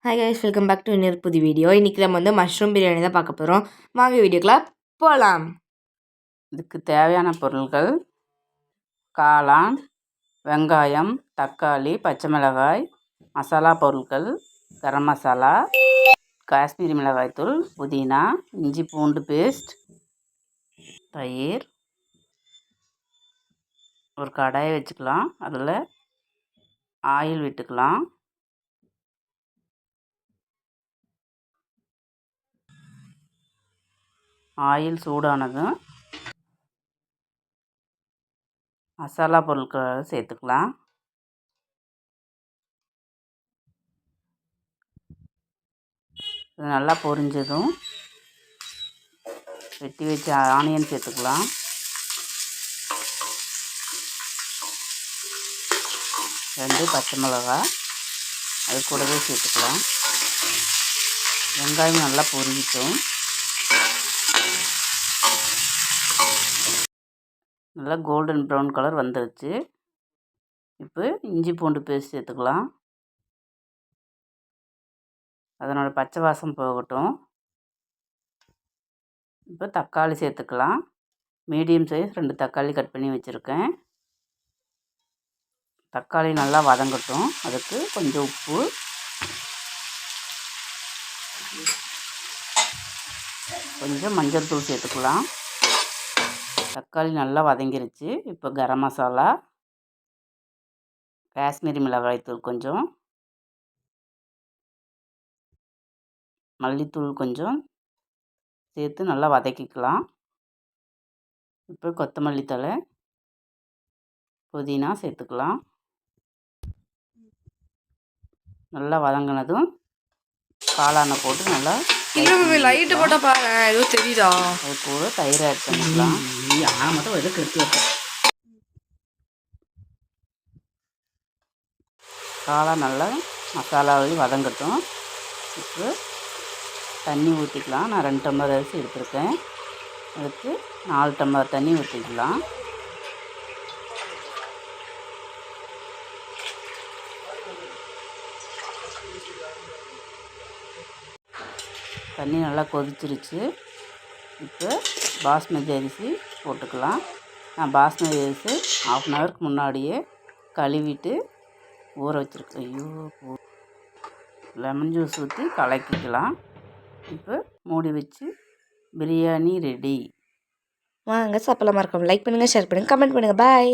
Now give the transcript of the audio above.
Hi guys, welcome back to இன்னொரு புது video. இன்றைக்கி நம்ம வந்து மஷ்ரூம் பிரியாணி தான் பார்க்க போகிறோம். வாங்க வீடியோக்குலாம் போகலாம். இதுக்கு தேவையான பொருட்கள்: காளான், வெங்காயம், தக்காளி, பச்சை மிளகாய், மசாலா பொருட்கள், கரம் மசாலா, காஷ்மீரி மிளகாய்த்தூள், புதினா, இஞ்சி பூண்டு பேஸ்ட், தயிர். ஒரு கடாயை வச்சுக்கலாம். அதில் ஆயில் விட்டுக்கலாம். ஆயில் சூடானதும் மசாலா பொருட்களை சேர்த்துக்கலாம். இது நல்லா பொரிஞ்சதும் வெட்டி வச்ச ஆனியன் சேர்த்துக்கலாம். ரெண்டு பச்சை மிளகாய் அது கூடவே சேர்த்துக்கலாம். வெங்காயம் நல்லா பொரிஞ்சிட்டோம். நல்லா கோல்டன் ப்ரௌன் கலர் வந்துருச்சு. இப்போ இஞ்சி பூண்டு பேஸ்ட் சேர்த்துக்கலாம். அதனோட பச்சை வாசம் போகட்டும். இப்போ தக்காளி சேர்த்துக்கலாம். மீடியம் சைஸ் 2 தக்காளி கட் பண்ணி வச்சுருக்கேன். தக்காளி நல்லா வதங்கட்டும். அதுக்கு கொஞ்சம் உப்பு, கொஞ்சம் மஞ்சள் தூள் சேர்த்துக்கலாம். தக்காளி நல்லா வதங்கிருச்சு. இப்போ கரம் மசாலா, காஷ்மீரி மிளகாய்த்தூள் கொஞ்சம், மல்லித்தூள் கொஞ்சம் சேர்த்து நல்லா வதக்கிக்கலாம். இப்போ கொத்தமல்லி தழை, புதினா சேர்த்துக்கலாம். நல்லா வதங்கினதும் காளானை போட்டு நல்லா லைட்டு போட்டால் பாரு, எதுவும் தெரியுதா? அது கூட தயிர் ஆட் பண்ணிக்கலாம். மட்டும் எதுவும் கெடுத்து வைப்பேன். காளான் நல்லா மசாலாவையும் வதங்கட்டும். இப்போ தண்ணி ஊற்றிக்கலாம். நான் 2 டம்ளர் அரிசி எடுத்துருக்கேன். அதுக்கு 4 டம்ளர் தண்ணி ஊற்றிக்கலாம். தண்ணி நல்லா கொதிச்சிருச்சு. இப்போ பாஸ்மதி அரிசி போட்டுக்கலாம். நான் பாஸ்மதி அரிசி 1/2 ஹவருக்கு முன்னாடியே கழுவிட்டு ஊற வச்சுருக்கேன். லெமன் ஜூஸ் ஊற்றி கலக்கிக்கலாம். இப்போ மூடி வச்சு பிரியாணி ரெடி. வாங்க சாப்பிடலாம். மறக்காம லைக் பண்ணுங்கள், ஷேர் பண்ணுங்கள், கமெண்ட் பண்ணுங்கள். பாய்.